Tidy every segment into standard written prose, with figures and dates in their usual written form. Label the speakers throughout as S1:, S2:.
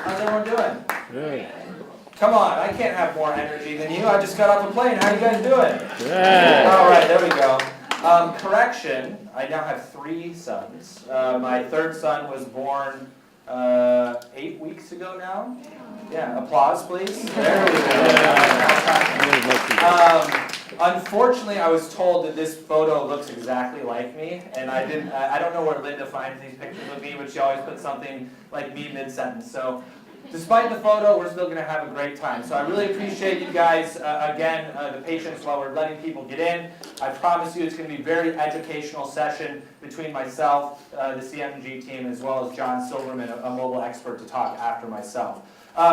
S1: How's everyone doing?
S2: Good.
S1: Come on, I can't have more energy than you. I just got off the plane. How you guys doing?
S2: Good.
S1: All right, there we go. Correction, I now have 3 sons. My 3rd son was born 8 weeks ago now. Yeah, applause please. There we go. Unfortunately, I was told that this photo looks exactly like me, and I don't know where Linda finds these pictures of me, but she always puts something like me mid-sentence. So, despite the photo, we're still going to have a great time. So I really appreciate you guys, again, the patience while we're letting people get in. I promise you it's going to be a very educational session between myself, the CMG team, as well as John Silverman, a mobile expert, to talk after myself.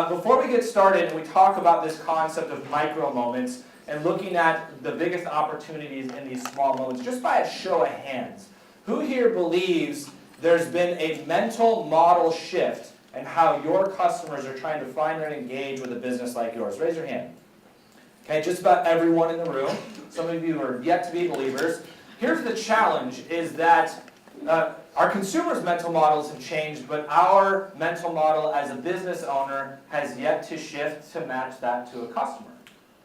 S1: Before we get started and we talk about this concept of micro moments and looking at the biggest opportunities in these small moments, just by a show of hands, who here believes there's been a mental model shift and how your customers are trying to find and engage with a business like yours? Raise your hand. Okay, just about everyone in the room. Some of you are yet to be believers. Here's the challenge, is that our consumers' mental models have changed, but our mental model as a business owner has yet to shift to match that to a customer.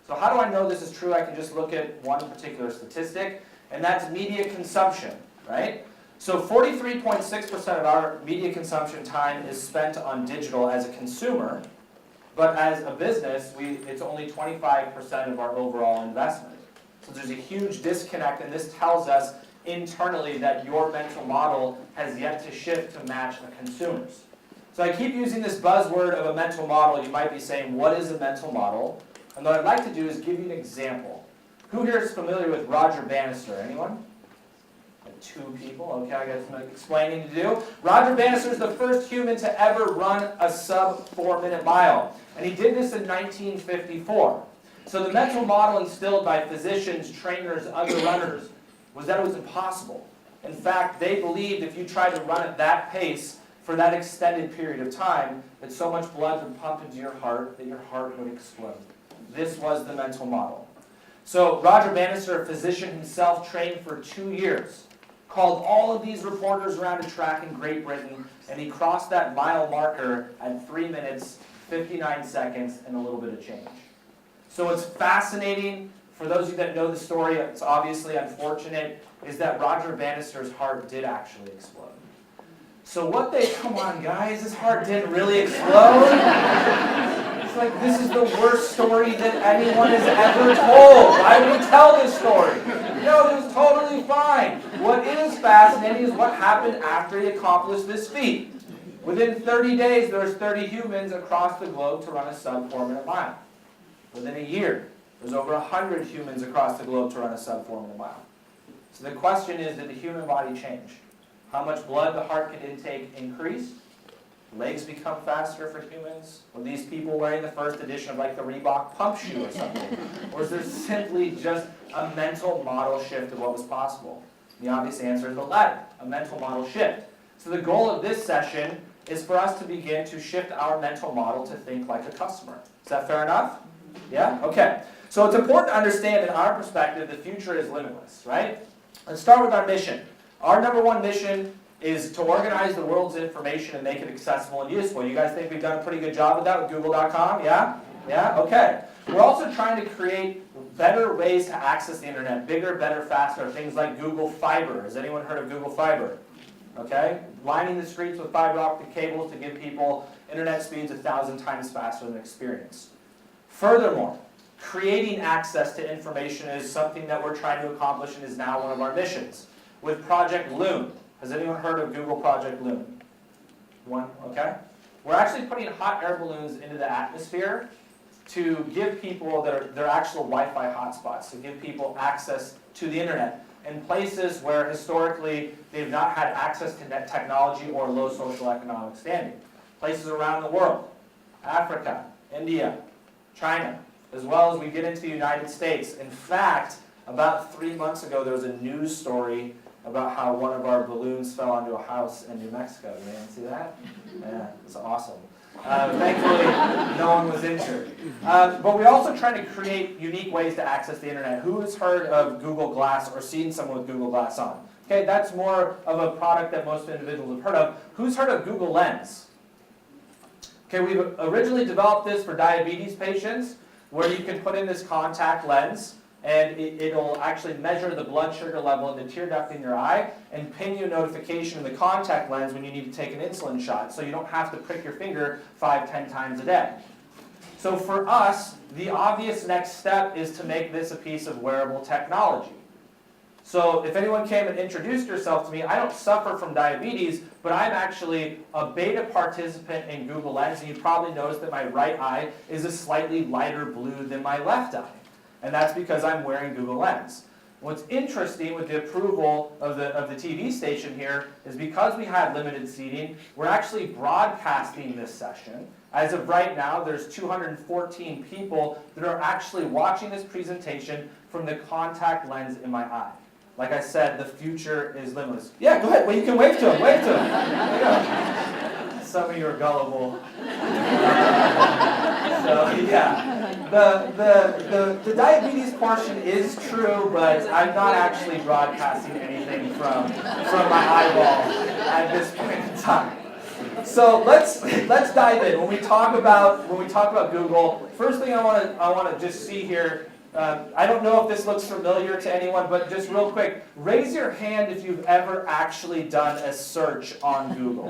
S1: So how do I know this is true? I can just look at one particular statistic, and that's media consumption, right? So 43.6% of our media consumption time is spent on digital as a consumer, but as a business, it's only 25% of our overall investment. So there's a huge disconnect, and this tells us internally that your mental model has yet to shift to match a consumer's. So I keep using this buzzword of a mental model. You might be saying, what is a mental model? And what I'd like to do is give you an example. Who here is familiar with Roger Bannister? Anyone? 2 people. Okay, I got some explaining to do. Roger Bannister is the first human to ever run a sub 4-minute mile. And he did this in 1954. So the mental model instilled by physicians, trainers, other runners was that it was impossible. In fact, they believed if you tried to run at that pace for that extended period of time, that so much blood would pump into your heart that your heart would explode. This was the mental model. So Roger Bannister, a physician himself, trained for 2 years, called all of these reporters around a track in Great Britain, and he crossed that mile marker at 3 minutes, 59 seconds, and a little bit of change. So what's fascinating, for those of you that know the story, it's obviously unfortunate, is that Roger Bannister's heart did actually explode. So come on guys, his heart didn't really explode. It's like, this is the worst story that anyone has ever told. Why would we tell this story? No, it was totally fine. What is fascinating is what happened after he accomplished this feat. Within 30 days, there was 30 humans across the globe to run a sub 4-minute mile. Within a year, there's over 100 humans across the globe to run a sub 4-minute mile. So the question is, did the human body change? How much blood the heart can intake increase? Legs become faster for humans? Were these people wearing the first edition of like the Reebok pump shoe or something? Or is there simply just a mental model shift of what was possible? The obvious answer is the latter, a mental model shift. So the goal of this session is for us to begin to shift our mental model to think like a customer. Is that fair enough? Yeah? Okay. So it's important to understand, in our perspective, the future is limitless, right? Let's start with our mission. Our number 1 mission is to organize the world's information and make it accessible and useful. You guys think we've done a pretty good job with that with Google.com? Yeah? Yeah? Okay. We're also trying to create better ways to access the internet, bigger, better, faster, things like Google Fiber. Has anyone heard of Google Fiber? Okay? Lining the streets with fiber optic cables to give people internet speeds 1,000 times faster than experience. Furthermore, creating access to information is something that we're trying to accomplish and is now one of our missions. With Project Loon. Has anyone heard of Google Project Loon? One? Okay. We're actually putting hot air balloons into the atmosphere to give people their actual Wi-Fi hotspots, to give people access to the internet in places where historically they've not had access to net technology or low social economic standing. Places around the world, Africa, India, China, as well as we get into the United States. In fact, about 3 months ago, there was a news story about how one of our balloons fell onto a house in New Mexico. Did anyone see that? Yeah, it's awesome. Thankfully, no one was injured. But we're also trying to create unique ways to access the internet. Who has heard of Google Glass or seen someone with Google Glass on? Okay, that's more of a product that most individuals have heard of. Who's heard of Google Lens? Okay, we've originally developed this for diabetes patients, where you can put in this contact lens, and it'll actually measure the blood sugar level in the tear duct in your eye and ping you a notification in the contact lens when you need to take an insulin shot, so you don't have to prick your finger 5-10 times a day. So for us, the obvious next step is to make this a piece of wearable technology. So if anyone came and introduced yourself to me, I don't suffer from diabetes, but I'm actually a beta participant in Google Lens, and you probably noticed that my right eye is a slightly lighter blue than my left eye. And that's because I'm wearing Google Lens. What's interesting with the approval of the TV station here is because we had limited seating, we're actually broadcasting this session. As of right now, there's 214 people that are actually watching this presentation from the contact lens in my eye. Like I said, the future is limitless. Yeah, go ahead. Well, you can wave to him. Wave to him. There you go. Some of you are gullible. So, yeah. The diabetes portion is true, but I'm not actually broadcasting anything from my eyeball at this point in time. So let's dive in. When we talk about Google, first thing I want to just see here. I don't know if this looks familiar to anyone, but just real quick, raise your hand if you've ever actually done a search on Google.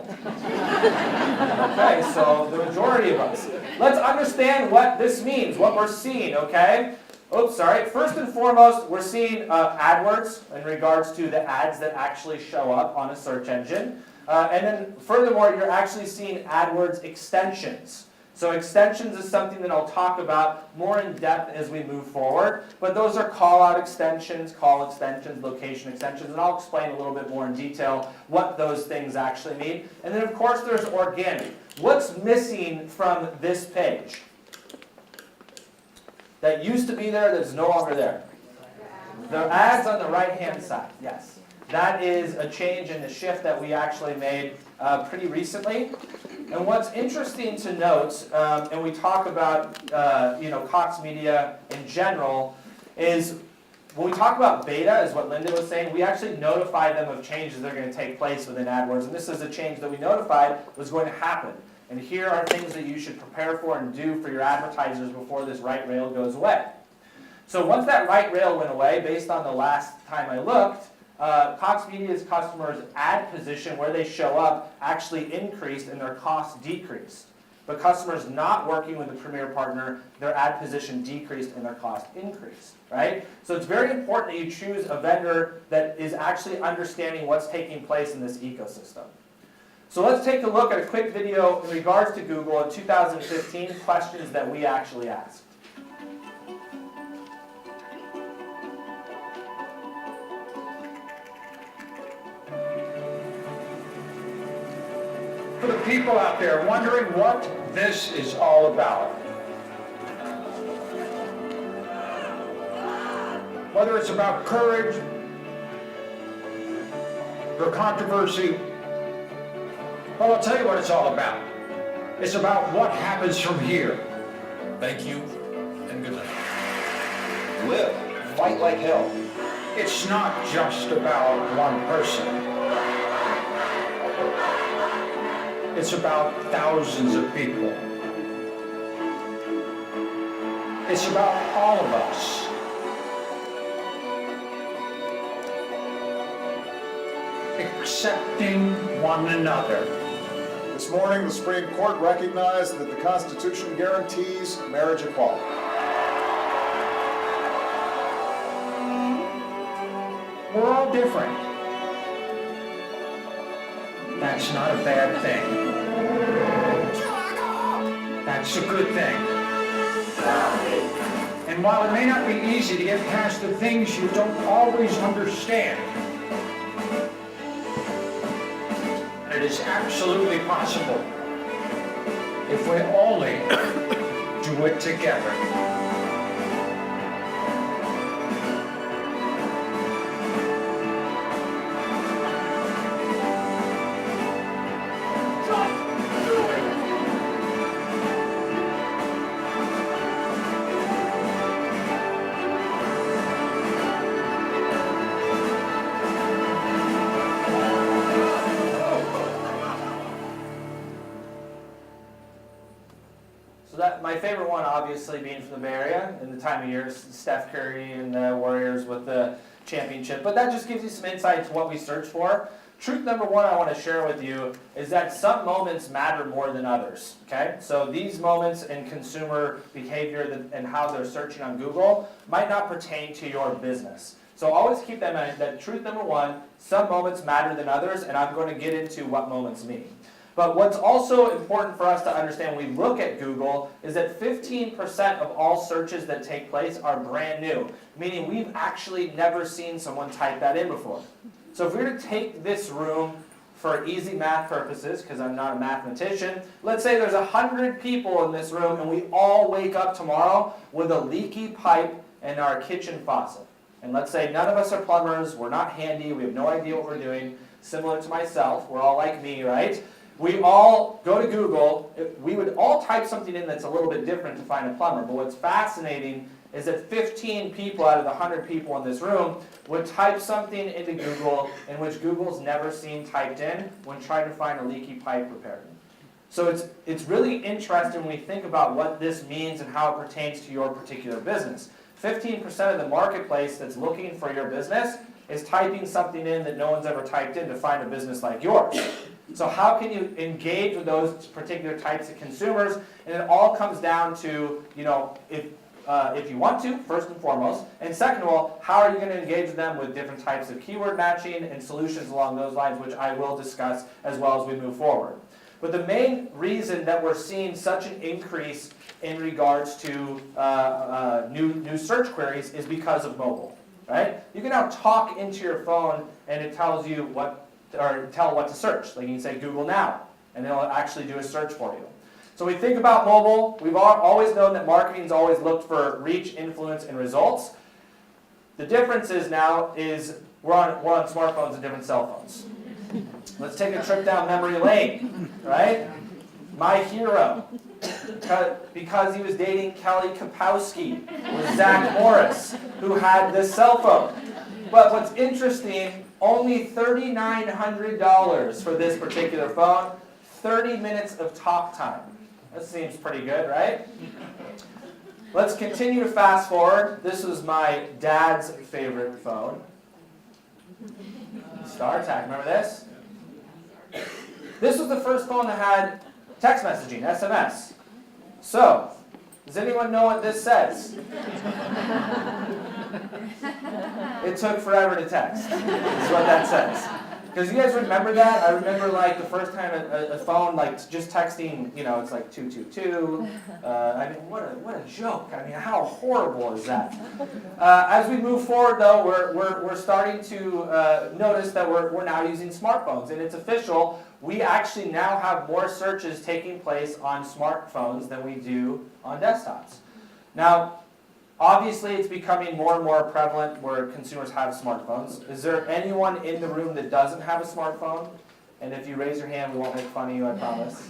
S1: Okay, so the majority of us. Let's understand what this means, what we're seeing, okay? Oops, sorry. First and foremost, we're seeing AdWords in regards to the ads that actually show up on a search engine. And then furthermore, you're actually seeing AdWords extensions. So extensions is something that I'll talk about more in depth as we move forward. But those are call-out extensions, call extensions, location extensions, and I'll explain a little bit more in detail what those things actually mean. And then of course there's organic. What's missing from this page? That used to be there, that's no longer there. The ads on the right-hand side, yes. That is a change in the shift that we actually made pretty recently. And what's interesting to note, and we talk about Cox Media in general, is when we talk about beta, is what Linda was saying, we actually notify them of changes that are going to take place within AdWords. And this is a change that we notified was going to happen. And here are things that you should prepare for and do for your advertisers before this right rail goes away. So once that right rail went away, based on the last time I looked, Cox Media's customers' ad position, where they show up, actually increased and their costs decreased. But customers not working with a premier partner, their ad position decreased and their cost increased, right? So it's very important that you choose a vendor that is actually understanding what's taking place in this ecosystem. So let's take a look at a quick video in regards to Google in 2015, questions that we actually asked.
S2: For the people out there wondering what this is all about. Whether it's about courage or controversy, well, I'll tell you what it's all about. It's about what happens from here.
S3: Thank you, and good night.
S4: Live, fight like hell.
S2: It's not just about one person. It's about thousands of people. It's about all of us. Accepting one another.
S5: This morning, the Supreme Court recognized that the Constitution guarantees marriage equality.
S2: We're all different. That's not a bad thing. That's a good thing. And while it may not be easy to get past the things you don't always understand, it is absolutely possible if we only do it together.
S1: So that my favorite one, obviously, being from the Bay Area, in the time of year, is Steph Curry and the Warriors with the championship. But that just gives you some insight into what we search for. Truth number one I want to share with you is that some moments matter more than others. Okay, so these moments in consumer behavior and how they're searching on Google might not pertain to your business. So always keep that in mind. That truth number one: some moments matter than others, and I'm going to get into what moments mean. But what's also important for us to understand when we look at Google is that 15% of all searches that take place are brand new, meaning we've actually never seen someone type that in before. So if we were to take this room for easy math purposes, because I'm not a mathematician, let's say there's 100 people in this room and we all wake up tomorrow with a leaky pipe in our kitchen faucet. And let's say none of us are plumbers, we're not handy, we have no idea what we're doing. Similar to myself, we're all like me, right? We all go to Google, we would all type something in that's a little bit different to find a plumber. But what's fascinating is that 15 people out of the 100 people in this room would type something into Google in which Google's never seen typed in when trying to find a leaky pipe repaired. So it's really interesting when we think about what this means and how it pertains to your particular business. 15% of the marketplace that's looking for your business is typing something in that no one's ever typed in to find a business like yours. So how can you engage with those particular types of consumers? And it all comes down to, if you want to, first and foremost, and second of all, how are you going to engage with them with different types of keyword matching and solutions along those lines, which I will discuss as well as we move forward. But the main reason that we're seeing such an increase in regards to new search queries is because of mobile, right? You can now talk into your phone and it tells you tell what to search. Like you can say Google Now, and it'll actually do a search for you. So we think about mobile. We've always known that marketing's always looked for reach, influence, and results. The difference is now is we're on smartphones and different cell phones. Let's take a trip down memory lane, right? My hero, because he was dating Kelly Kapowski, was Zach Morris, who had this cell phone. But what's interesting, only $3,900 for this particular phone, 30 minutes of talk time. That seems pretty good, right? Let's continue to fast forward. This was my dad's favorite phone. StarTAC, remember this? This was the first phone that had text messaging, SMS. So, does anyone know what this says? It took forever to text, is what that says. Because you guys remember that? I remember like the first time a phone, like just texting, it's like 222. I mean, what a joke. I mean, how horrible is that? As we move forward though, we're starting to notice that we're now using smartphones, and it's official. We actually now have more searches taking place on smartphones than we do on desktops. Now, obviously, it's becoming more and more prevalent where consumers have smartphones. Is there anyone in the room that doesn't have a smartphone? And if you raise your hand, we won't make fun of you, I promise.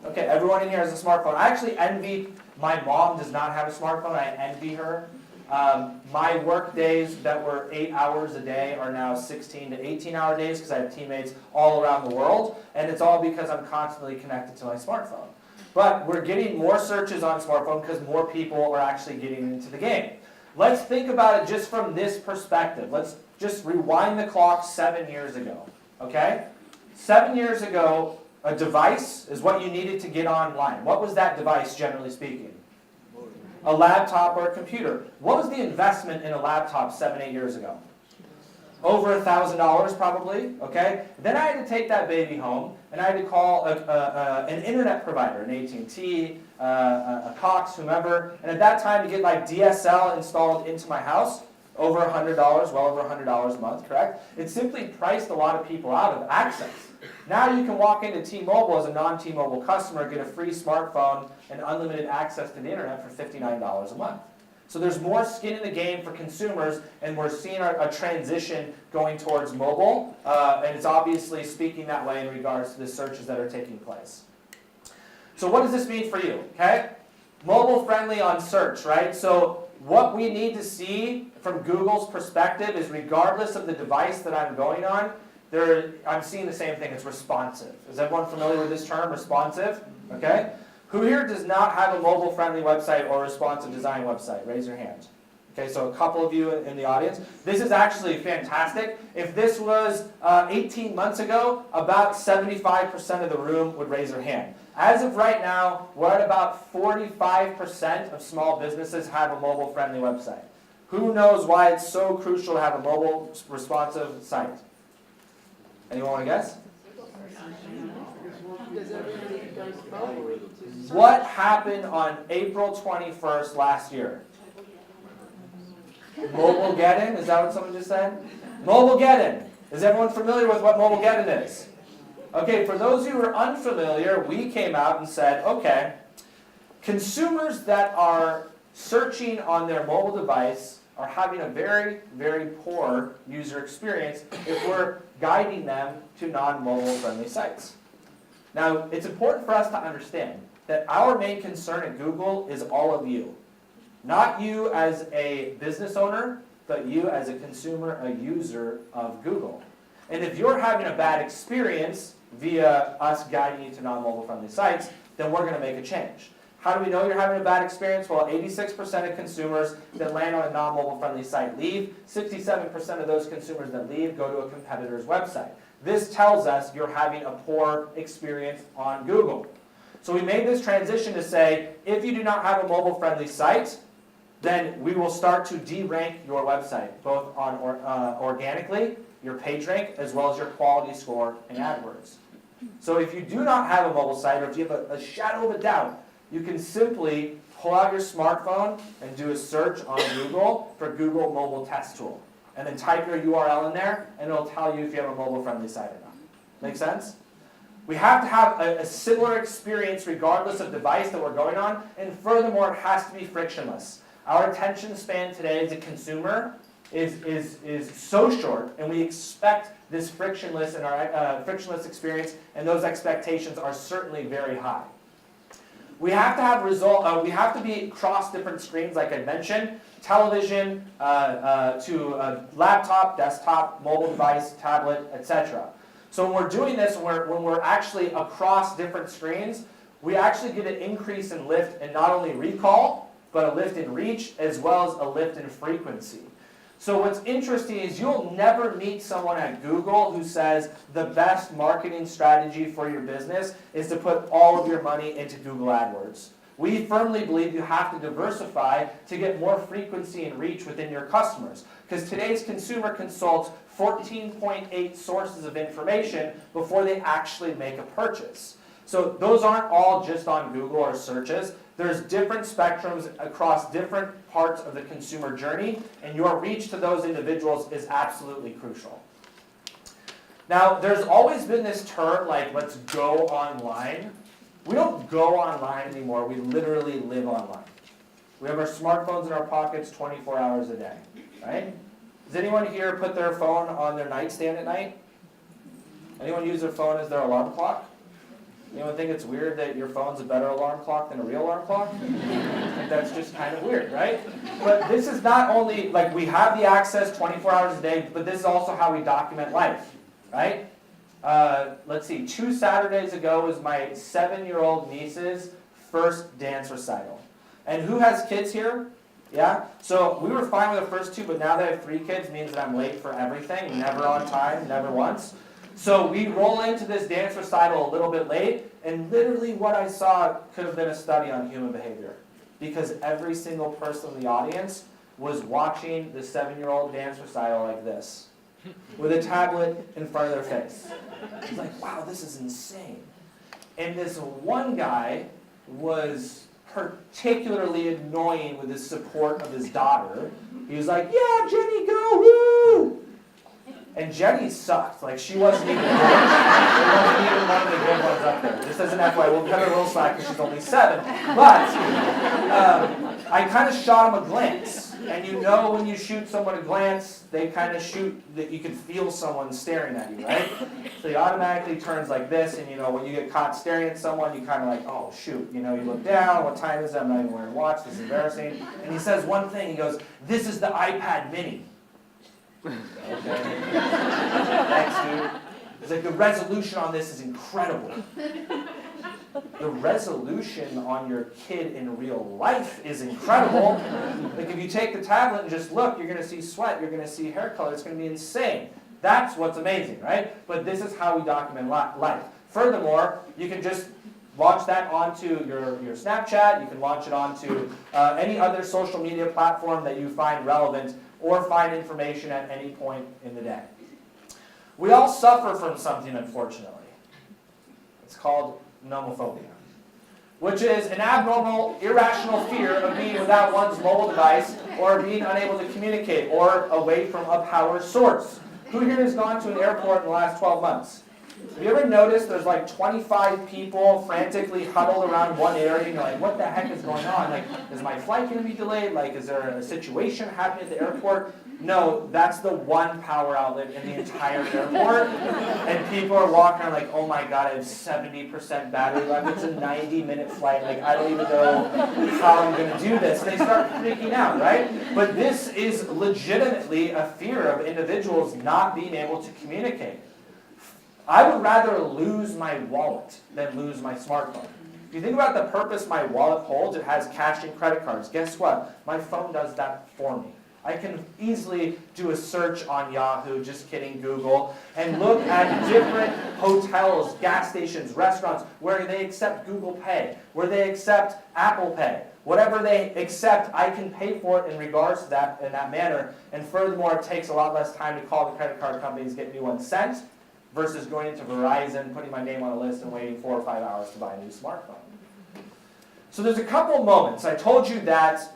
S1: Okay, everyone in here has a smartphone. I actually envy, my mom does not have a smartphone. I envy her. My work days that were 8 hours a day are now 16 to 18-hour days because I have teammates all around the world. And it's all because I'm constantly connected to my smartphone. But we're getting more searches on smartphone because more people are actually getting into the game. Let's think about it just from this perspective. Let's just rewind the clock 7 years ago, okay? 7 years ago, a device is what you needed to get online. What was that device, generally speaking? A laptop or a computer. What was the investment in a laptop 7, 8 years ago? Over $1,000 probably, okay? Then I had to take that baby home, and I had to call an internet provider, an AT&T, a Cox, whomever, and at that time to get like DSL installed into my house, over $100, well over $100 a month, correct? It simply priced a lot of people out of access. Now you can walk into T-Mobile as a non-T-Mobile customer, get a free smartphone and unlimited access to the internet for $59 a month. So there's more skin in the game for consumers, and we're seeing a transition going towards mobile, and it's obviously speaking that way in regards to the searches that are taking place. So what does this mean for you, okay? Mobile friendly on search, right? So what we need to see from Google's perspective is regardless of the device that I'm going on, I'm seeing the same thing, it's responsive. Is everyone familiar with this term, responsive? Okay? Who here does not have a mobile-friendly website or responsive design website? Raise your hand. Okay, so a couple of you in the audience. This is actually fantastic. If this was 18 months ago, about 75% of the room would raise their hand. As of right now, we're at about 45% of small businesses have a mobile-friendly website. Who knows why it's so crucial to have a mobile responsive site? Anyone want to guess? What happened on April 21st last year? Mobile-geddon, is that what someone just said? Mobile-geddon. Is everyone familiar with what mobile-geddon is? Okay, for those who are unfamiliar, we came out and said, okay, consumers that are searching on their mobile device are having a very, very poor user experience if we're guiding them to non-mobile friendly sites. Now, it's important for us to understand that our main concern at Google is all of you. Not you as a business owner, but you as a consumer, a user of Google. And if you're having a bad experience via us guiding you to non-mobile friendly sites, then we're going to make a change. How do we know you're having a bad experience? Well, 86% of consumers that land on a non-mobile friendly site leave. 67% of those consumers that leave go to a competitor's website. This tells us you're having a poor experience on Google. So we made this transition to say, if you do not have a mobile friendly site, then we will start to de-rank your website, both on organically, your page rank, as well as your quality score in AdWords. So if you do not have a mobile site, or if you have a shadow of a doubt, you can simply pull out your smartphone and do a search on Google for Google Mobile Test Tool. And then type your URL in there, and it'll tell you if you have a mobile-friendly site or not. Make sense? We have to have a similar experience regardless of device that we're going on, and furthermore, it has to be frictionless. Our attention span today as a consumer is so short, and we expect this frictionless experience, and those expectations are certainly very high. We have to have we have to be across different screens, like I mentioned, television to laptop, desktop, mobile device, tablet, etc. So when we're doing this, when we're actually across different screens, we actually get an increase in lift in not only recall, but a lift in reach, as well as a lift in frequency. So what's interesting is you'll never meet someone at Google who says the best marketing strategy for your business is to put all of your money into Google AdWords. We firmly believe you have to diversify to get more frequency and reach within your customers. Because today's consumer consults 14.8 sources of information before they actually make a purchase. So those aren't all just on Google or searches. There's different spectrums across different parts of the consumer journey, and your reach to those individuals is absolutely crucial. Now, there's always been this term like, let's go online. We don't go online anymore. We literally live online. We have our smartphones in our pockets 24 hours a day, right? Does anyone here put their phone on their nightstand at night? Anyone use their phone as their alarm clock? Anyone think it's weird that your phone's a better alarm clock than a real alarm clock? I think that's just kind of weird, right? But this is not only, like, we have the access 24 hours a day, but this is also how we document life, right? Let's see, 2 Saturdays ago was my 7-year-old niece's first dance recital. And who has kids here? Yeah? So we were fine with the first 2, but now that I have 3 kids means that I'm late for everything, never on time, never once. So we roll into this dance recital a little bit late, and literally what I saw could have been a study on human behavior. Because every single person in the audience was watching the 7-year-old dance recital like this, with a tablet in front of their face. I was like, wow, this is insane. And this one guy was particularly annoying with his support of his daughter. He was like, yeah, Jenny, go, woo! And Jenny sucked. Like, she wasn't even good. She wasn't even one of the good ones up there. Just as an FYI, we'll cut her a little slack because she's only 7. But I kind of shot him a glance. And you know when you shoot someone a glance, they kind of shoot that you can feel someone staring at you, right? So he automatically turns like this, and you know when you get caught staring at someone, you kind of like, oh shoot, you know, you look down, what time is it? I'm not even wearing a watch, this is embarrassing. And he says one thing, he goes, this is the iPad mini. Okay. Thanks, dude. It's like the resolution on this is incredible. the resolution on your kid in real life is incredible. Like if you take the tablet and just look, you're going to see sweat, you're going to see hair color, it's going to be insane. That's what's amazing, right? But this is how we document life. Furthermore, you can just launch that onto your Snapchat, you can launch it onto any other social media platform that you find relevant or find information at any point in the day. We all suffer from something, unfortunately. It's called nomophobia, which is an abnormal, irrational fear of being without one's mobile device or being unable to communicate or away from a power source. Who here has gone to an airport in the last 12 months? Have you ever noticed there's like 25 people frantically huddled around one area and you're like, what the heck is going on? Like, is my flight going to be delayed? Like, is there a situation happening at the airport? No, that's the one power outlet in the entire airport. And people are walking around like, oh my God, I have 70% battery left. It's a 90-minute flight. Like, I don't even know how I'm going to do this. And they start freaking out, right? But this is legitimately a fear of individuals not being able to communicate. I would rather lose my wallet than lose my smartphone. If you think about the purpose my wallet holds, it has cash and credit cards. Guess what? My phone does that for me. I can easily do a search on Yahoo, just kidding, Google, and look at different hotels, gas stations, restaurants where they accept Google Pay, where they accept Apple Pay. Whatever they accept, I can pay for it in regards to that in that manner. And furthermore, it takes a lot less time to call the credit card companies, get me one sent, versus going into Verizon, putting my name on a list, and waiting 4 or 5 hours to buy a new smartphone. So there's a couple moments. I told you that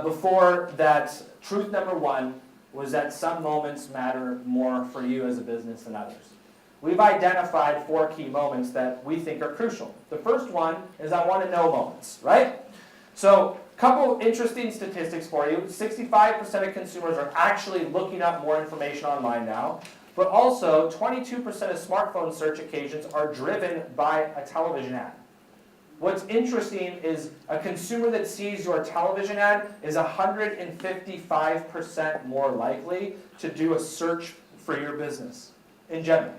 S1: before that truth number one was that some moments matter more for you as a business than others. We've identified 4 key moments that we think are crucial. The first one is I want to know moments, right? So a couple interesting statistics for you. 65% of consumers are actually looking up more information online now. But also, 22% of smartphone search occasions are driven by a television ad. What's interesting is a consumer that sees your television ad is 155% more likely to do a search for your business in general,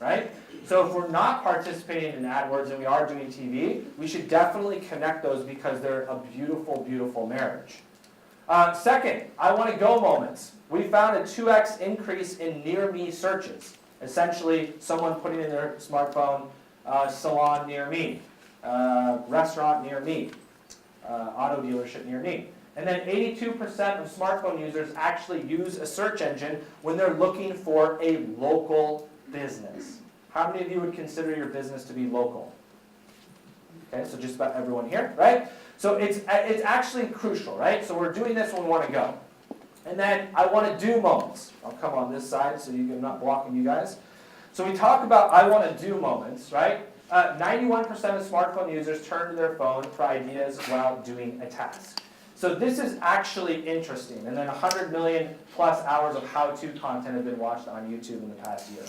S1: right? So if we're not participating in AdWords and we are doing TV, we should definitely connect those because they're a beautiful, beautiful marriage. Second, I want to go moments. We found a 2x increase in near me searches. Essentially, someone putting in their smartphone, salon near me, restaurant near me, auto dealership near me. And then 82% of smartphone users actually use a search engine when they're looking for a local business. How many of you would consider your business to be local? Okay, so just about everyone here, right? So it's actually crucial, right? So we're doing this when we want to go. And then I want to do moments. I'll come on this side so I'm not blocking you guys. So we talk about I want to do moments, right? 91% of smartphone users turn to their phone for ideas while doing a task. So this is actually interesting. And then 100 million plus hours of how-to content have been watched on YouTube in the past year.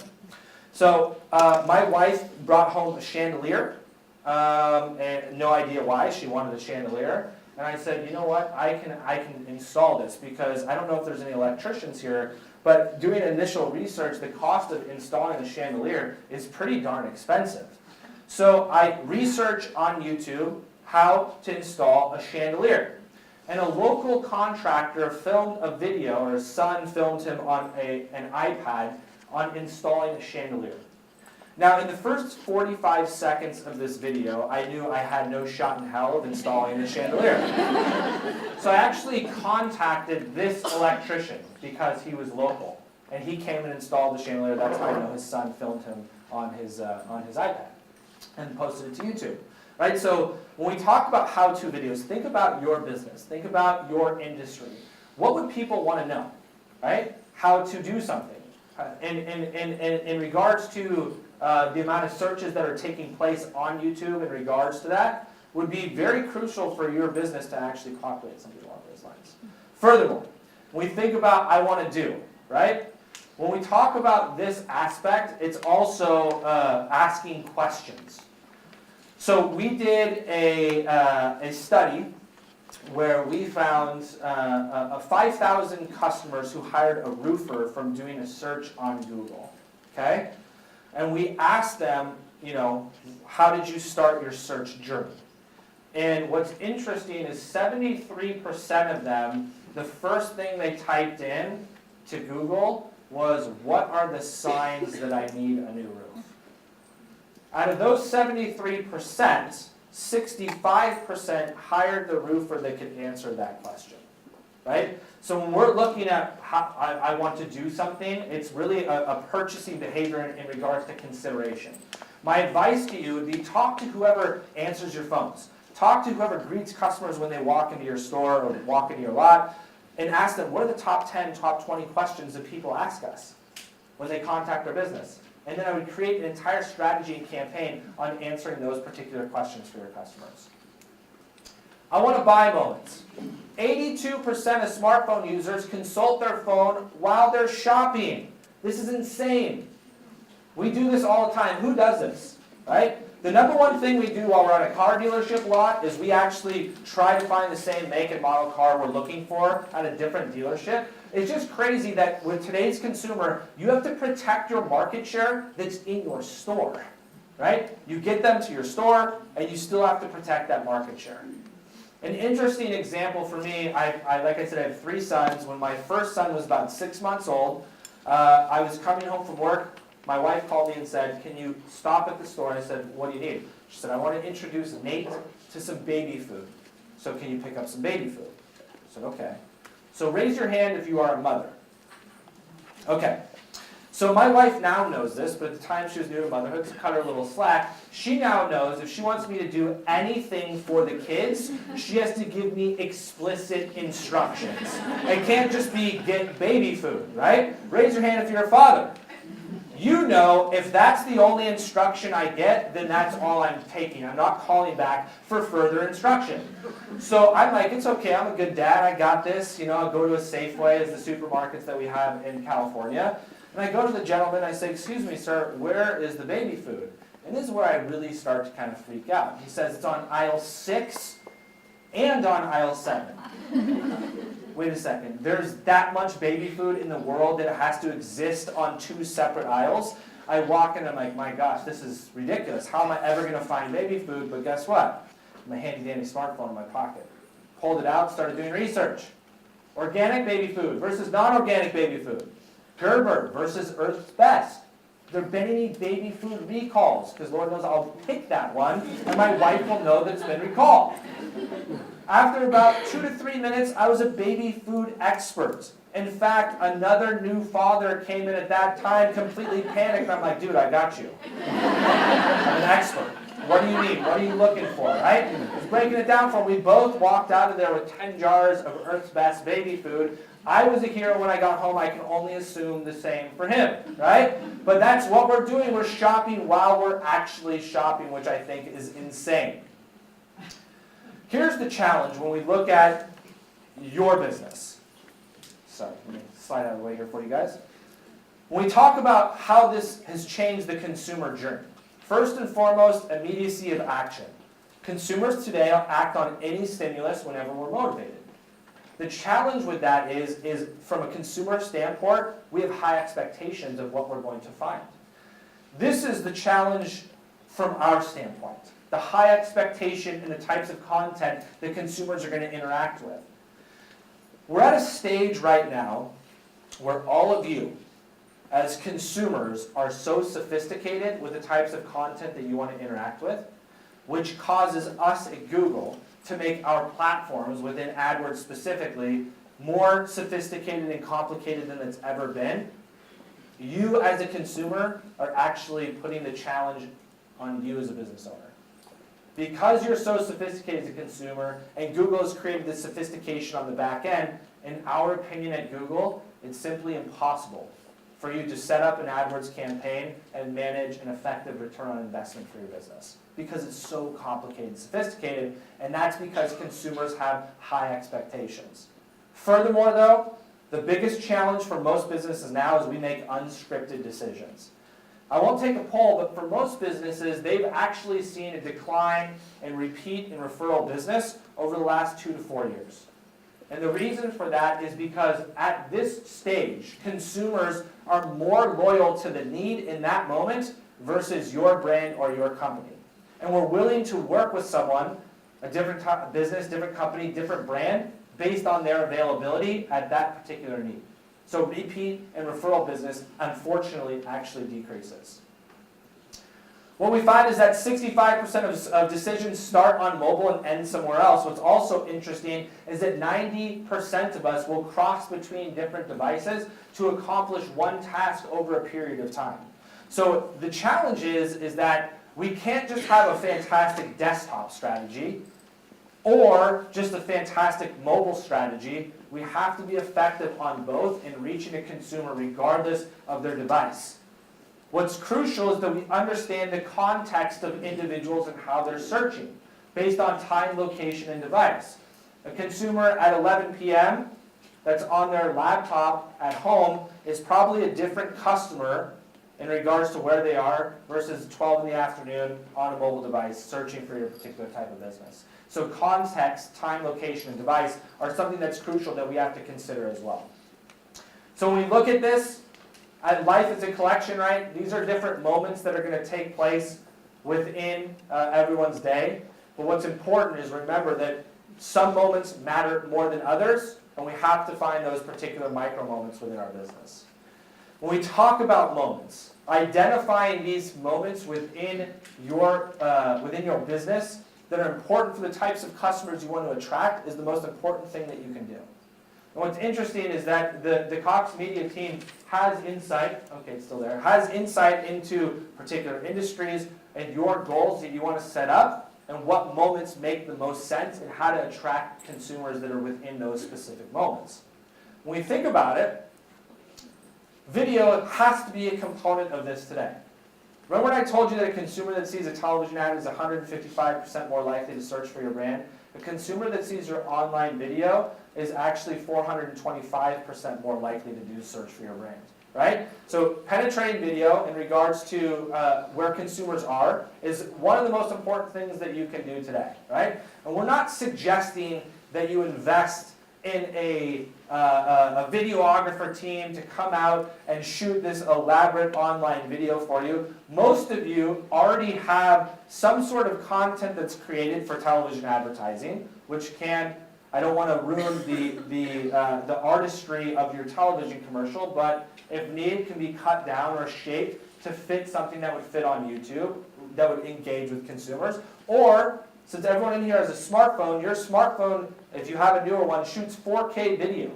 S1: So my wife brought home a chandelier. And no idea why she wanted a chandelier. And I said, you know what, I can install this because I don't know if there's any electricians here, but doing initial research, the cost of installing a chandelier is pretty darn expensive. So I researched on YouTube how to install a chandelier. And a local contractor filmed a video, or his son filmed him on an iPad on installing a chandelier. Now, in the first 45 seconds of this video, I knew I had no shot in hell of installing the chandelier. So I actually contacted this electrician because he was local. And he came and installed the chandelier. That's how I know his son filmed him on his iPad and posted it to YouTube. Right? So when we talk about how-to videos, think about your business. Think about your industry. What would people want to know? Right? How to do something. In regards to the amount of searches that are taking place on YouTube in regards to that would be very crucial for your business to actually populate something along those lines. Furthermore, when we think about I want to do, right? When we talk about this aspect, it's also asking questions. So we did a study where we found 5,000 customers who hired a roofer from doing a search on Google. Okay? And we asked them, you know, how did you start your search journey? And what's interesting is 73% of them, the first thing they typed in to Google was, what are the signs that I need a new roof? Out of those 73%, 65% hired the roofer that could answer that question, right? So when we're looking at how I want to do something, it's really a purchasing behavior in regards to consideration. My advice to you would be, talk to whoever answers your phones. Talk to whoever greets customers when they walk into your store or walk into your lot, and ask them, what are the top 10, top 20 questions that people ask us when they contact our business? And then I would create an entire strategy and campaign on answering those particular questions for your customers. I want to buy moments. 82% of smartphone users consult their phone while they're shopping. This is insane. We do this all the time. Who does this, right? The number one thing we do while we're on a car dealership lot is we actually try to find the same make and model car we're looking for at a different dealership. It's just crazy that with today's consumer, you have to protect your market share that's in your store, right? You get them to your store, and you still have to protect that market share. An interesting example for me, like I said, I have 3 sons. When my first son was about 6 months old, I was coming home from work. My wife called me and said, can you stop at the store? And I said, what do you need? She said, I want to introduce Nate to some baby food. So can you pick up some baby food? I said, okay. So raise your hand if you are a mother. Okay. So my wife now knows this, but at the time she was new to motherhood, to cut her a little slack, she now knows if she wants me to do anything for the kids, she has to give me explicit instructions. It can't just be get baby food, right? Raise your hand if you're a father. You know, if that's the only instruction I get, then that's all I'm taking. I'm not calling back for further instruction. So I'm like, it's okay, I'm a good dad, I got this. You know, I'll go to a Safeway, as the supermarkets that we have in California. And I go to the gentleman, I say, excuse me, sir, where is the baby food? And this is where I really start to kind of freak out. He says it's on aisle 6 and on aisle 7. Wait a second, there's that much baby food in the world that it has to exist on 2 separate aisles? I walk in and I'm like, my gosh, this is ridiculous. How am I ever going to find baby food? But guess what? My handy dandy smartphone in my pocket. Pulled it out, started doing research. Organic baby food versus non-organic baby food. Gerber versus Earth's Best. There have been any baby food recalls, because Lord knows I'll pick that one, and my wife will know that it's been recalled. After about 2 to 3 minutes, I was a baby food expert. In fact, another new father came in at that time, completely panicked. I'm like, dude, I got you. I'm an expert. What do you need? What are you looking for, right? I was breaking it down for him. We both walked out of there with 10 jars of Earth's Best baby food. I was a hero when I got home. I can only assume the same for him, right? But that's what we're doing. We're shopping while we're actually shopping, which I think is insane. Here's the challenge when we look at your business. Sorry, let me slide out of the way here for you guys. When we talk about how this has changed the consumer journey, first and foremost, immediacy of action. Consumers today act on any stimulus whenever we're motivated. The challenge with that is from a consumer standpoint, we have high expectations of what we're going to find. This is the challenge from our standpoint. The high expectation and the types of content that consumers are going to interact with. We're at a stage right now where all of you, as consumers, are so sophisticated with the types of content that you want to interact with, which causes us at Google to make our platforms, within AdWords specifically, more sophisticated and complicated than it's ever been. You, as a consumer, are actually putting the challenge on you as a business owner. Because you're so sophisticated as a consumer, and Google has created this sophistication on the back end, in our opinion at Google, it's simply impossible for you to set up an AdWords campaign and manage an effective return on investment for your business. Because it's so complicated and sophisticated, and that's because consumers have high expectations. Furthermore though, the biggest challenge for most businesses now is we make unscripted decisions. I won't take a poll, but for most businesses, they've actually seen a decline in repeat and referral business over the last 2 to 4 years. And the reason for that is because at this stage, consumers are more loyal to the need in that moment versus your brand or your company. and we're willing to work with someone, a different type of business, different company, different brand, based on their availability at that particular need. So repeat and referral business, unfortunately, actually decreases. What we find is that 65% of decisions start on mobile and end somewhere else. What's also interesting is that 90% of us will cross between different devices to accomplish one task over a period of time. So the challenge is that we can't just have a fantastic desktop strategy or just a fantastic mobile strategy. We have to be effective on both in reaching a consumer regardless of their device. What's crucial is that we understand the context of individuals and how they're searching based on time, location, and device. A consumer at 11 p.m. that's on their laptop at home is probably a different customer in regards to where they are versus 12 in the afternoon on a mobile device searching for your particular type of business. So context, time, location, and device are something that's crucial that we have to consider as well. So when we look at this, life is a collection, right? These are different moments that are going to take place within everyone's day. But what's important is remember that some moments matter more than others, and we have to find those particular micro moments within our business. When we talk about moments, identifying these moments within your business that are important for the types of customers you want to attract is the most important thing that you can do. And what's interesting is that the Cox Media team has insight, okay, it's still there, has insight into particular industries and your goals that you want to set up and what moments make the most sense and how to attract consumers that are within those specific moments. When we think about it, video has to be a component of this today. Remember when I told you that a consumer that sees a television ad is 155% more likely to search for your brand? A consumer that sees your online video is actually 425% more likely to do search for your brand, right? So penetrating video in regards to where consumers are is one of the most important things that you can do today, right? And we're not suggesting that you invest in a videographer team to come out and shoot this elaborate online video for you. Most of you already have some sort of content that's created for television advertising, which can, I don't want to ruin the artistry of your television commercial, but if needed, can be cut down or shaped to fit something that would fit on YouTube, that would engage with consumers. Or, since everyone in here has a smartphone, your smartphone, if you have a newer one, shoots 4K video,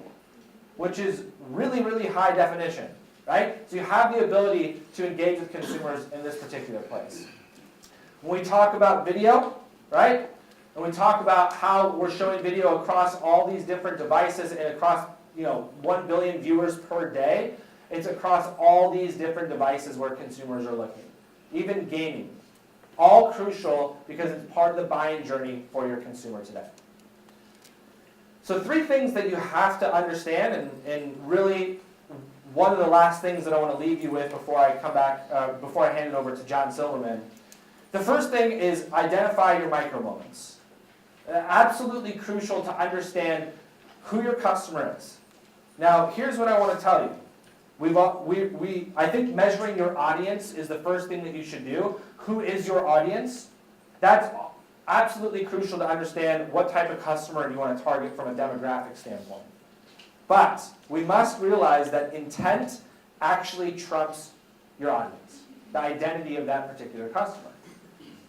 S1: which is really, really high definition, right? So you have the ability to engage with consumers in this particular place. When we talk about video, right? And we talk about how we're showing video across all these different devices and across 1 billion viewers per day, it's across all these different devices where consumers are looking. Even gaming. All crucial because it's part of the buying journey for your consumer today. So 3 things that you have to understand, and really one of the last things that I want to leave you with before I come back, before I hand it over to John Silverman. The first thing is identify your micro moments. Absolutely crucial to understand who your customer is. Now, here's what I want to tell you. I think measuring your audience is the first thing that you should do. Who is your audience? That's absolutely crucial to understand what type of customer you want to target from a demographic standpoint. But we must realize that intent actually trumps your audience, the identity of that particular customer.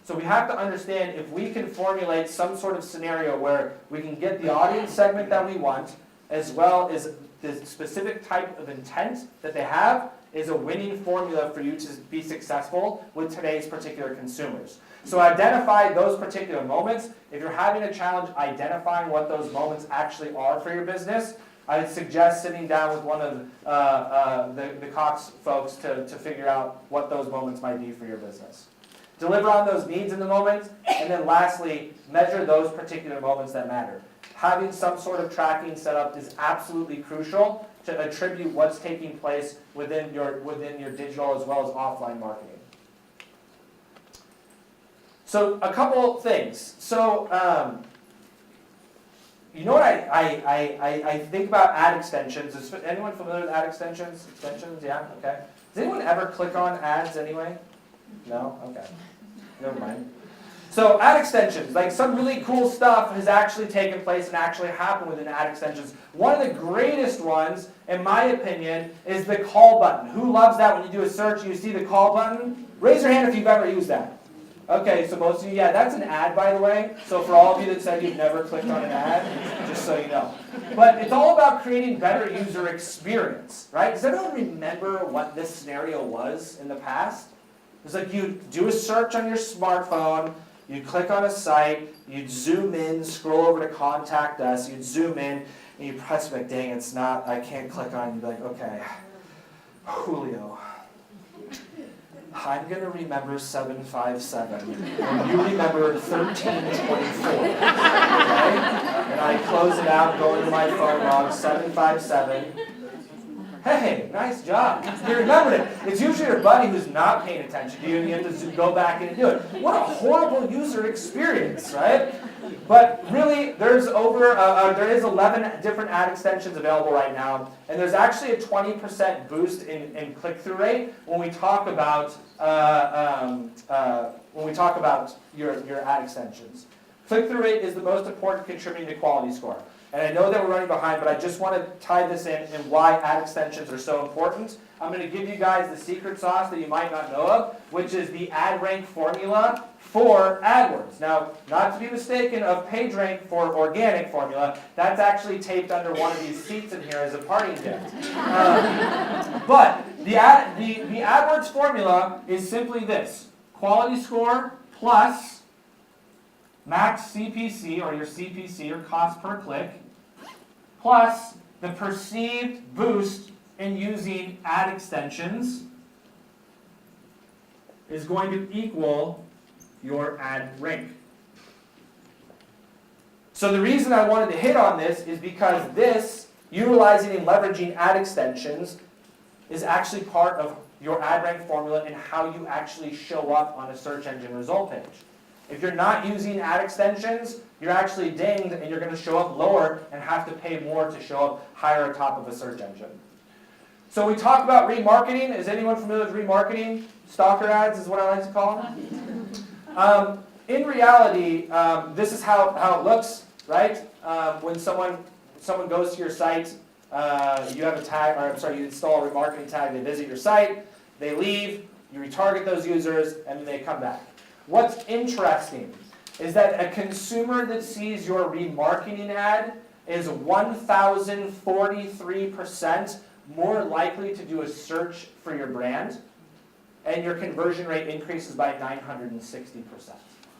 S1: So we have to understand if we can formulate some sort of scenario where we can get the audience segment that we want, as well as the specific type of intent that they have, is a winning formula for you to be successful with today's particular consumers. So identify those particular moments. If you're having a challenge identifying what those moments actually are for your business, I would suggest sitting down with one of the Cox folks to figure out what those moments might be for your business. Deliver on those needs in the moment, and then lastly, measure those particular moments that matter. Having some sort of tracking set up is absolutely crucial to attribute what's taking place within your digital as well as offline marketing. So a couple things. So you know what I think about ad extensions. Is anyone familiar with ad extensions? Extensions, yeah, okay. Does anyone ever click on ads anyway? No? Okay. Never mind. So ad extensions, like some really cool stuff has actually taken place and actually happened within ad extensions. One of the greatest ones, in my opinion, is the call button. Who loves that when you do a search and you see the call button? Raise your hand if you've ever used that. Okay, so most of you, yeah, that's an ad, by the way. So for all of you that said you've never clicked on an ad, just so you know. But it's all about creating better user experience, right? Does everyone remember what this scenario was in the past? It was like you do a search on your smartphone, you click on a site, you'd zoom in, scroll over to contact us, you'd zoom in, and you press like, dang, it's not, I can't click on it. You'd be like, okay, Julio, I'm going to remember 757, and you remember 1324, okay? And I close it out, go into my phone log, 757. Hey, nice job. You remembered it. It's usually your buddy who's not paying attention to you, and you have to go back in and do it. What a horrible user experience, right? But really, there is 11 different ad extensions available right now, and there's actually a 20% boost in click-through rate when we talk about your ad extensions. Click-through rate is the most important contributing to quality score. And I know that we're running behind, but I just want to tie this in and why ad extensions are so important. I'm going to give you guys the secret sauce that you might not know of, which is the ad rank formula for AdWords. Now, not to be mistaken of PageRank for organic formula, that's actually taped under one of these seats in here as a parting gift. But the AdWords formula is simply this: quality score plus max CPC, or your CPC, or cost per click, plus the perceived boost in using ad extensions is going to equal your ad rank. So the reason I wanted to hit on this is because this, utilizing and leveraging ad extensions, is actually part of your ad rank formula and how you actually show up on a search engine result page. If you're not using ad extensions, you're actually dinged and you're going to show up lower and have to pay more to show up higher atop of a search engine. So we talk about remarketing. Is anyone familiar with remarketing? Stalker ads is what I like to call them. In reality, this is how it looks, right? When someone goes to your site, you have a tag, or I'm sorry, you install a remarketing tag, they visit your site, they leave, you retarget those users, and then they come back. What's interesting is that a consumer that sees your remarketing ad is 1,043% more likely to do a search for your brand, and your conversion rate increases by 960%,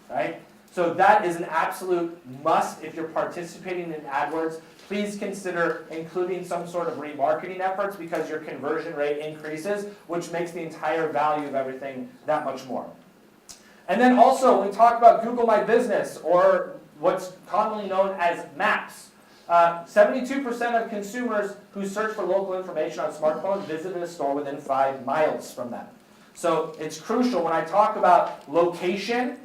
S1: right? So that is an absolute must if you're participating in AdWords. Please consider including some sort of remarketing efforts because your conversion rate increases, which makes the entire value of everything that much more. And then also, when we talk about Google My Business, or what's commonly known as Maps, 72% of consumers who search for local information on smartphones visited a store within 5 miles from them. So it's crucial. When I talk about location,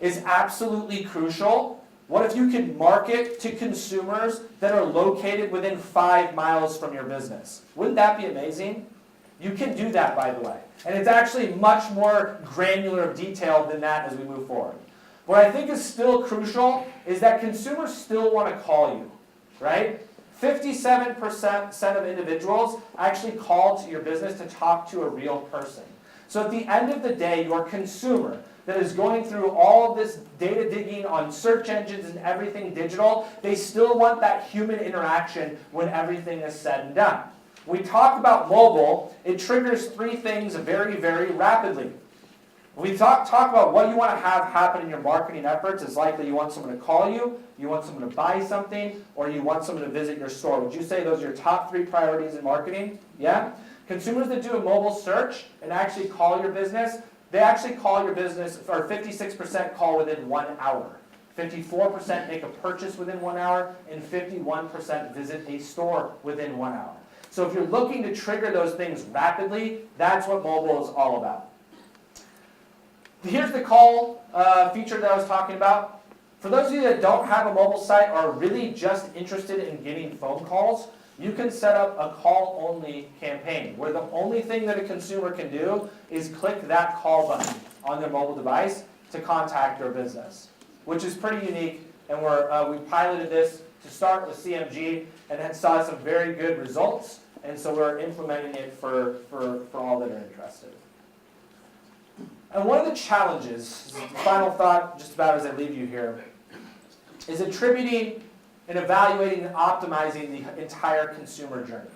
S1: is absolutely crucial. What if you could market to consumers that are located within 5 miles from your business? Wouldn't that be amazing? You can do that, by the way. And it's actually much more granular detail than that as we move forward. What I think is still crucial is that consumers still want to call you, right? 57% of individuals actually call to your business to talk to a real person. So at the end of the day, your consumer that is going through all of this data digging on search engines and everything digital, they still want that human interaction when everything is said and done. When we talk about mobile, it triggers 3 things very, very rapidly. When we talk about what you want to have happen in your marketing efforts, it's likely you want someone to call you, you want someone to buy something, or you want someone to visit your store. Would you say those are your top 3 priorities in marketing? Yeah? Consumers that do a mobile search and actually call your business, they actually call your business, or 56% call within 1 hour. 54% make a purchase within 1 hour, and 51% visit a store within 1 hour. So if you're looking to trigger those things rapidly, that's what mobile is all about. Here's the call feature that I was talking about. For those of you that don't have a mobile site or are really just interested in getting phone calls, you can set up a call-only campaign where the only thing that a consumer can do is click that call button on their mobile device to contact your business, which is pretty unique. And we piloted this to start with CMG and then saw some very good results. And so we're implementing it for all that are interested. And one of the challenges, final thought just about as I leave you here, is attributing and evaluating and optimizing the entire consumer journey.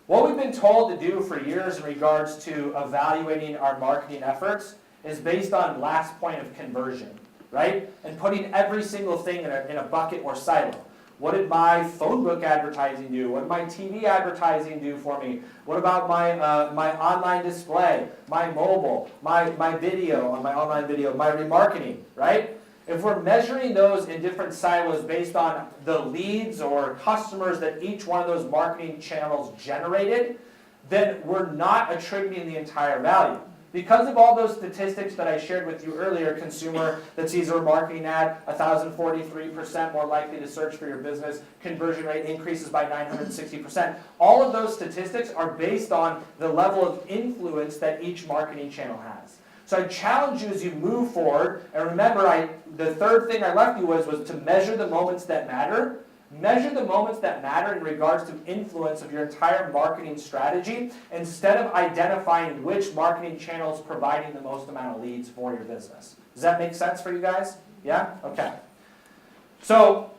S1: What we've been told to do for years in regards to evaluating our marketing efforts is based on last point of conversion, right? And putting every single thing in a bucket or silo. What did my phone book advertising do? What did my TV advertising do for me? What about my online display, my mobile, my video, my online video, my remarketing, right? If we're measuring those in different silos based on the leads or customers that each one of those marketing channels generated, then we're not attributing the entire value. Because of all those statistics that I shared with you earlier, consumer that sees a remarketing ad, 1,043% more likely to search for your business, conversion rate increases by 960%. All of those statistics are based on the level of influence that each marketing channel has. So I challenge you as you move forward, and remember, the third thing I left you was to measure the moments that matter. Measure the moments that matter in regards to influence of your entire marketing strategy instead of identifying which marketing channel is providing the most amount of leads for your business. Does that make sense for you guys? Yeah? Okay. So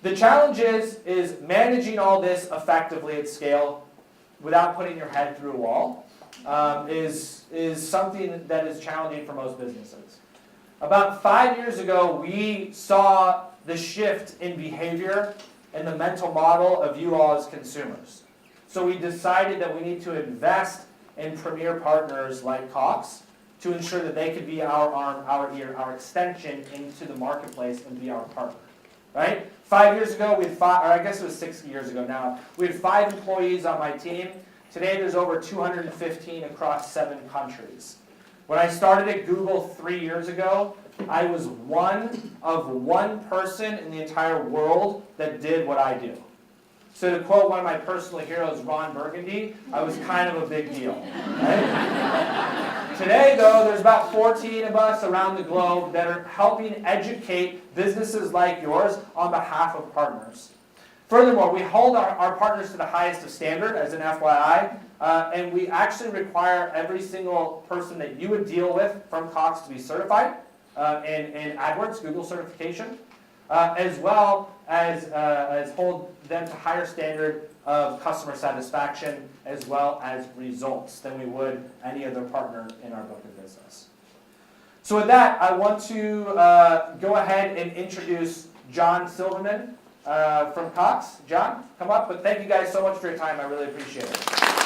S1: the challenge is managing all this effectively at scale without putting your head through a wall is something that is challenging for most businesses. About 5 years ago, we saw the shift in behavior and the mental model of you all as consumers. So we decided that we need to invest in premier partners like Cox to ensure that they could be our arm, our ear, our extension into the marketplace and be our partner. Right? 5 years ago, we had five, or I guess it was 6 years ago now, we had 5 employees on my team. Today there's over 215 across 7 countries. When I started at Google 3 years ago, I was one of one person in the entire world that did what I do. So to quote one of my personal heroes, Ron Burgundy, I was kind of a big deal. Right? Today, though, there's about 14 of us around the globe that are helping educate businesses like yours on behalf of partners. Furthermore, we hold our partners to the highest of standard, as an FYI, and we actually require every single person that you would deal with from Cox to be certified in AdWords, Google certification, as well as hold them to higher standard of customer satisfaction as well as results than we would any other partner in our book of business. So with that, I want to go ahead and introduce John Silverman from Cox. John, come up, but thank you guys so much for your time. I really appreciate it.